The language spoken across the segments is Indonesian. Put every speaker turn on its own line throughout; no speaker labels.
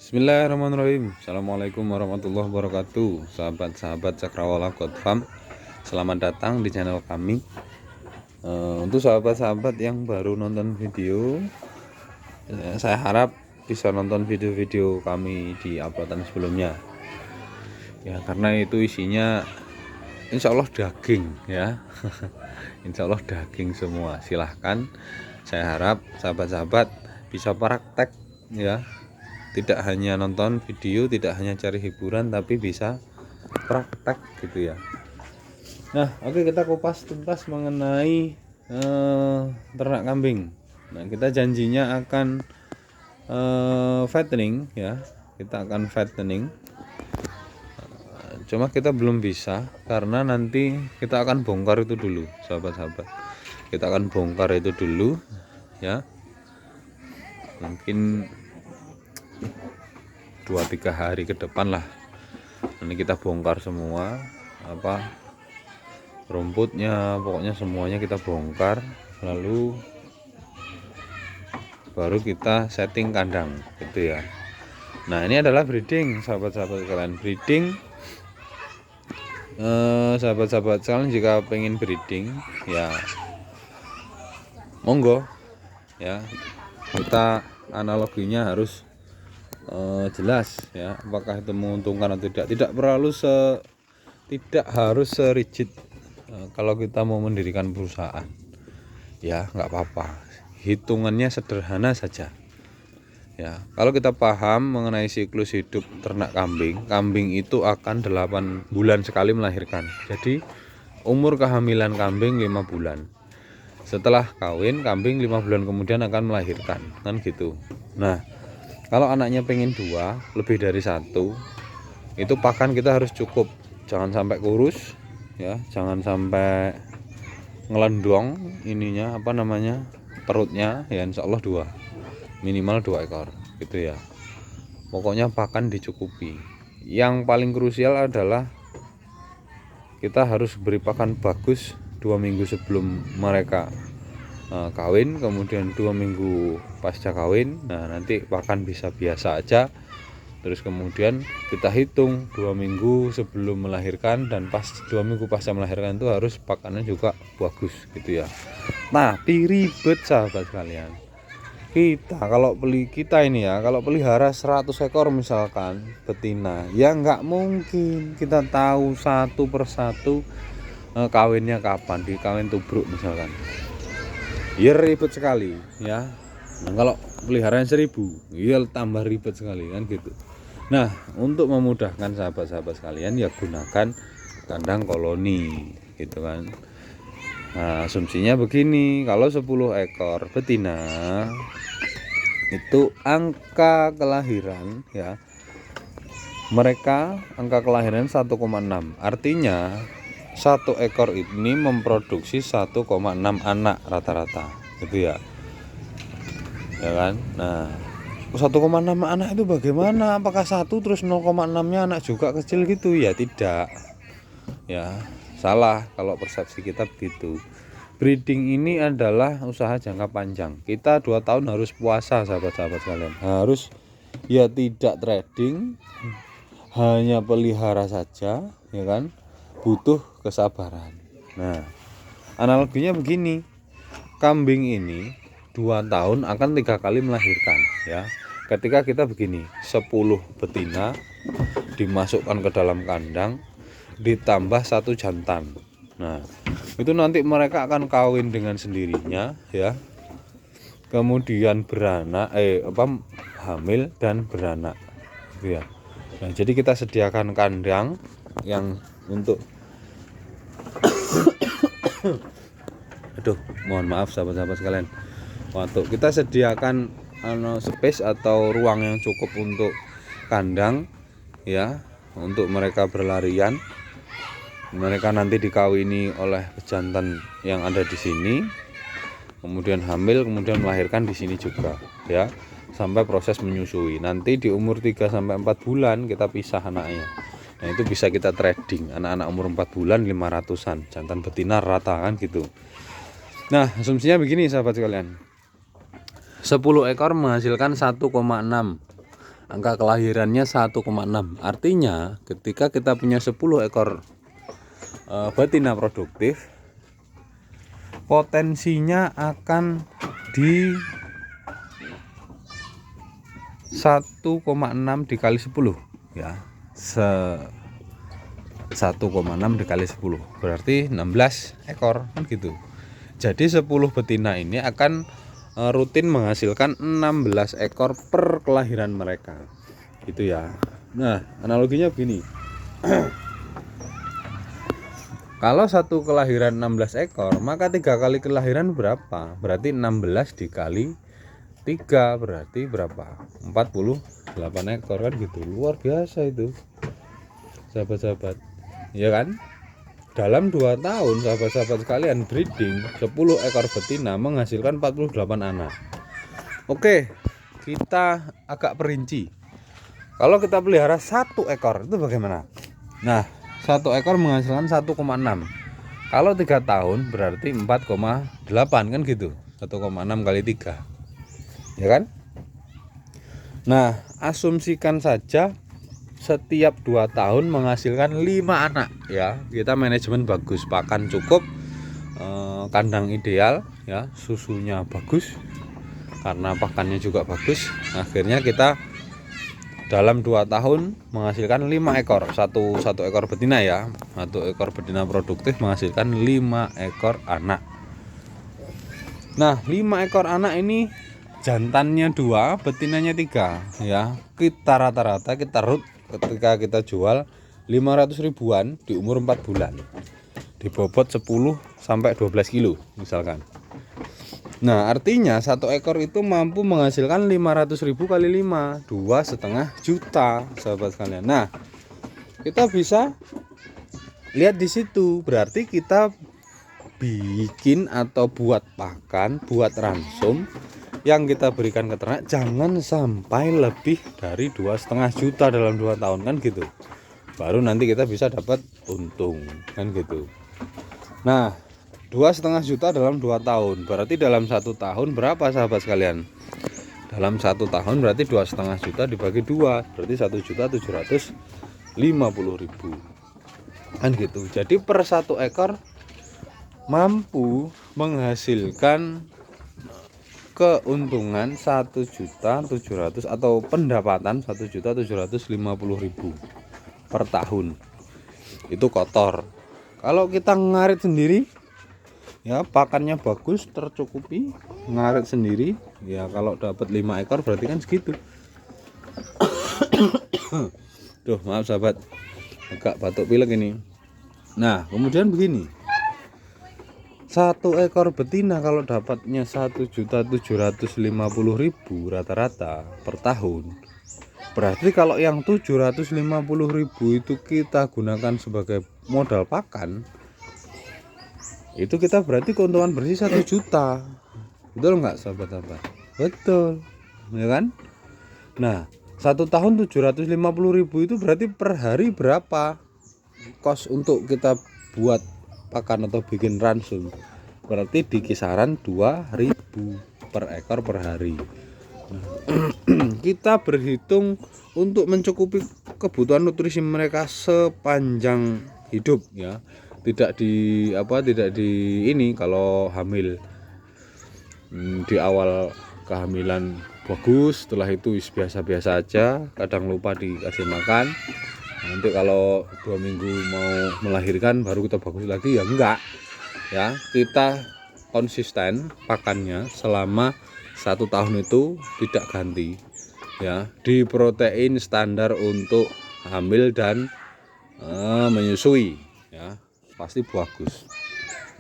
Bismillahirrahmanirrahim. Assalamualaikum warahmatullahi wabarakatuh. Sahabat-sahabat Cakrawala God Farm, selamat datang di channel kami. Untuk sahabat-sahabat yang baru nonton video, saya harap bisa nonton video-video kami di uploadan sebelumnya. Ya, karena itu isinya insya Allah daging ya. Insya Allah daging semua. Silahkan. Saya harap sahabat-sahabat bisa praktek ya. Tidak hanya nonton video, tidak hanya cari hiburan, tapi bisa praktek gitu ya. Nah, oke, kita kupas tuntas mengenai ternak kambing. Nah, kita janjinya akan fattening ya. Kita akan fattening. Cuma kita belum bisa karena nanti kita akan bongkar itu dulu, sahabat-sahabat. Kita akan bongkar itu dulu ya. Mungkin 2-3 hari ke depan lah. Nanti kita bongkar semua rumputnya, pokoknya semuanya kita bongkar, lalu baru kita setting kandang gitu ya. Nah, ini adalah breeding, sahabat-sahabat kalian. Breeding, sahabat-sahabat kalian jika pengen breeding ya monggo ya. Kita analoginya harus jelas ya, apakah itu menguntungkan atau tidak tidak harus serigid kalau kita mau mendirikan perusahaan ya, nggak apa-apa, hitungannya sederhana saja ya. Kalau kita paham mengenai siklus hidup ternak kambing itu akan 8 bulan sekali melahirkan. Jadi umur kehamilan kambing 5 bulan, setelah kawin kambing 5 bulan kemudian akan melahirkan, kan gitu. Nah, kalau anaknya pengen 2 lebih dari 1, itu pakan kita harus cukup, jangan sampai kurus ya, jangan sampai ngelendong ininya perutnya ya. Insya Allah 2, minimal 2 ekor gitu ya. Pokoknya pakan dicukupi. Yang paling krusial adalah kita harus beri pakan bagus 2 minggu sebelum mereka kawin, kemudian 2 minggu pasca kawin. Nah, nanti pakan bisa biasa aja. Terus kemudian kita hitung 2 minggu sebelum melahirkan dan pas 2 minggu pasca melahirkan itu harus pakannya juga bagus gitu ya. Tapi ribet sahabat sekalian. Kalau pelihara 100 ekor misalkan betina, ya nggak mungkin kita tahu satu persatu kawinnya kapan, di kawin tubruk misalkan. Ya ribet sekali ya. Nah, kalau peliharaan 1000 ya tambah ribet sekali kan gitu. Nah, untuk memudahkan sahabat-sahabat sekalian ya gunakan kandang koloni gitu kan. Nah, asumsinya begini, kalau 10 ekor betina itu angka kelahiran ya, mereka angka kelahiran 1,6, artinya 1 ekor ini memproduksi 1,6 anak rata-rata gitu ya, ya kan. Nah, 1,6 anak itu bagaimana? Apakah 1 terus 0,6-nya anak juga kecil gitu? Ya tidak ya, salah kalau persepsi kita begitu. Breeding ini adalah usaha jangka panjang. Kita 2 tahun harus puasa sahabat-sahabat sekalian, harus ya tidak trading, hanya pelihara saja ya kan, butuh kesabaran. Nah, analoginya begini, kambing ini 2 tahun akan 3 kali melahirkan ya. Ketika kita begini, 10 betina dimasukkan ke dalam kandang ditambah 1 jantan. Nah, itu nanti mereka akan kawin dengan sendirinya ya. Kemudian beranak hamil dan beranak gitu ya. Nah, jadi kita sediakan kandang yang untuk mohon maaf sahabat-sahabat sekalian. Waktu kita sediakan space atau ruang yang cukup untuk kandang ya, untuk mereka berlarian. Mereka nanti dikawini oleh pejantan yang ada di sini, kemudian hamil, kemudian melahirkan di sini juga ya, sampai proses menyusui. Nanti di umur 3 sampai 4 bulan kita pisah anaknya. Nah, itu bisa kita trading, anak-anak umur 4 bulan 500-an, jantan betina rata kan gitu. Nah, asumsinya begini sahabat sekalian, 10 ekor menghasilkan 1,6 angka kelahirannya 1,6. Artinya ketika kita punya 10 ekor betina produktif, potensinya akan di 1,6 dikali 10 ya, 1,6 dikali 10 berarti 16 ekor kan gitu. Jadi 10 betina ini akan rutin menghasilkan 16 ekor per kelahiran mereka gitu ya. Nah, analoginya begini. Kalau satu kelahiran 16 ekor, maka 3 kali kelahiran berapa? Berarti 16 dikali 3 berarti berapa? 48 ekor kan gitu. Luar biasa itu, sahabat-sahabat. Ya kan? Dalam 2 tahun sahabat-sahabat sekalian breeding 10 ekor betina menghasilkan 48 anak. Oke, kita agak perinci. Kalau kita pelihara 1 ekor itu bagaimana? Nah, 1 ekor menghasilkan 1,6. Kalau 3 tahun berarti 4,8 kan gitu. 1,6 kali 3. Ya kan? Nah, asumsikan saja setiap 2 tahun menghasilkan 5 anak ya. Kita manajemen bagus, pakan cukup, kandang ideal ya, susunya bagus karena pakannya juga bagus. Akhirnya kita dalam 2 tahun menghasilkan 5 ekor, satu ekor betina ya. 1 ekor betina produktif menghasilkan 5 ekor anak. Nah, 5 ekor anak ini jantannya 2, betinanya 3 ya. Kita rata-rata kita root ketika kita jual 500 ribuan di umur 4 bulan, dibobot 10 sampai 12 kilo misalkan. Nah, artinya 1 ekor itu mampu menghasilkan 500 ribu kali 5, 2,5 juta sahabat sekalian. Nah, kita bisa lihat di situ, berarti kita bikin atau buat pakan, buat ransum yang kita berikan ke ternak jangan sampai lebih dari 2,5 juta dalam 2 tahun kan gitu. Baru nanti kita bisa dapat untung kan gitu. Nah, 2,5 juta dalam 2 tahun berarti dalam 1 tahun berapa sahabat sekalian? Dalam 1 tahun berarti 2,5 juta dibagi 2 berarti 1.750.000 kan gitu. Jadi per 1 ekor mampu menghasilkan keuntungan 1.700.000 atau pendapatan 1.750.000 per tahun. Itu kotor. Kalau kita ngarit sendiri ya, pakannya bagus, tercukupi, ngarit sendiri ya, kalau dapat 5 ekor berarti kan segitu. Duh, maaf sahabat, agak batuk pilek ini. Nah, kemudian begini, 1 ekor betina kalau dapatnya 1.750.000 rata-rata per tahun, berarti kalau yang 750.000 itu kita gunakan sebagai modal pakan, itu kita berarti keuntungan bersih 1 juta. Betul nggak sahabat-sahabat? Betul ya kan? Nah, 1 tahun 750.000 itu berarti per hari berapa kos untuk kita buat pakan atau bikin ransum? Berarti di kisaran 2.000 per ekor per hari. Nah, kita berhitung untuk mencukupi kebutuhan nutrisi mereka sepanjang hidup ya. Tidak di ini kalau hamil di awal kehamilan bagus, setelah itu biasa-biasa aja, kadang lupa dikasih makan. Nanti kalau 2 minggu mau melahirkan baru kita bagus lagi ya, enggak ya. Kita konsisten pakannya selama 1 tahun itu tidak ganti ya, di protein standar untuk hamil dan menyusui ya, pasti bagus.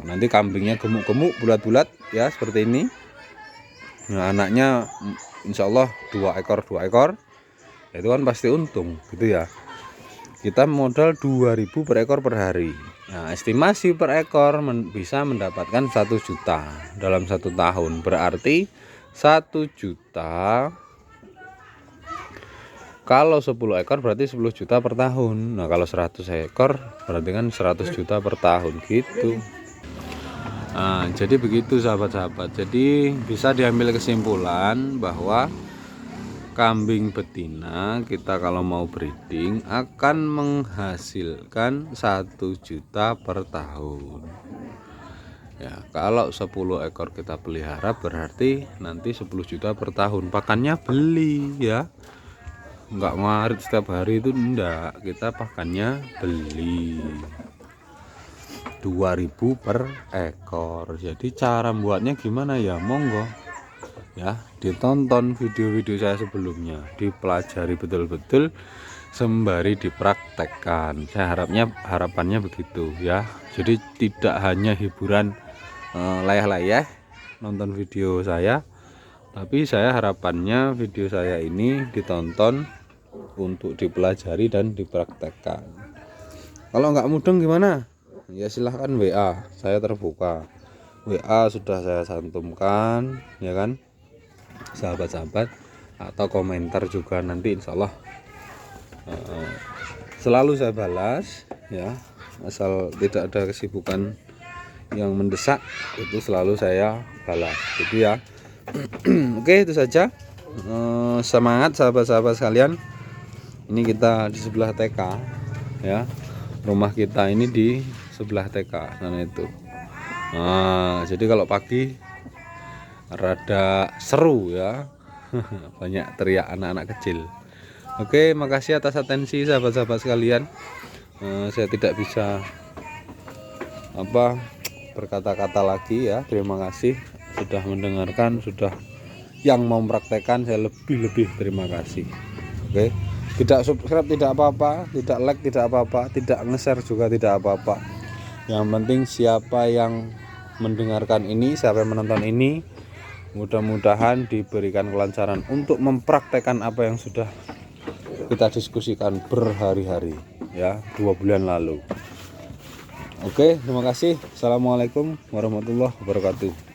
Nanti kambingnya gemuk-gemuk, bulat-bulat ya seperti ini. Nah, anaknya insya Allah 2 ekor itu kan pasti untung gitu ya. Kita modal 2.000 per ekor per hari. Nah, estimasi per ekor bisa mendapatkan 1 juta dalam 1 tahun. Berarti 1 juta kalau 10 ekor berarti 10 juta per tahun. Nah, kalau 100 ekor berarti kan 100 juta per tahun gitu. Nah, jadi begitu sahabat-sahabat. Jadi bisa diambil kesimpulan bahwa kambing betina kita kalau mau breeding akan menghasilkan 1 juta per tahun ya. Kalau 10 ekor kita pelihara berarti nanti 10 juta per tahun. Pakannya beli ya, nggak ngarit setiap hari itu enggak, kita pakannya beli 2000 per ekor. Jadi cara buatnya gimana ya, monggo ya, ditonton video-video saya sebelumnya, dipelajari betul-betul sembari dipraktekkan. Saya harapannya begitu ya. Jadi tidak hanya hiburan layah-layah nonton video saya, tapi saya harapannya video saya ini ditonton untuk dipelajari dan dipraktekkan. Kalau nggak mudeng gimana? Ya silahkan WA, saya terbuka. WA sudah saya santumkan ya kan, sahabat-sahabat, atau komentar juga nanti insya Allah selalu saya balas ya, asal tidak ada kesibukan yang mendesak itu selalu saya balas gitu ya. Oke, itu saja. Semangat sahabat-sahabat sekalian, ini kita di sebelah TK ya, rumah kita ini di sebelah TK sana itu. Jadi kalau pagi rada seru ya, banyak teriak anak-anak kecil. Oke, makasih atas atensi sahabat-sahabat sekalian. Saya tidak bisa berkata-kata lagi ya. Terima kasih sudah mendengarkan, sudah yang mau mempraktekkan, saya lebih terima kasih. Oke, tidak subscribe tidak apa-apa, tidak like tidak apa-apa, tidak nge-share juga tidak apa-apa. Yang penting siapa yang mendengarkan ini, siapa yang menonton ini, mudah-mudahan diberikan kelancaran untuk mempraktekkan apa yang sudah kita diskusikan berhari-hari ya, 2 bulan lalu. Oke, terima kasih. Assalamualaikum warahmatullahi wabarakatuh.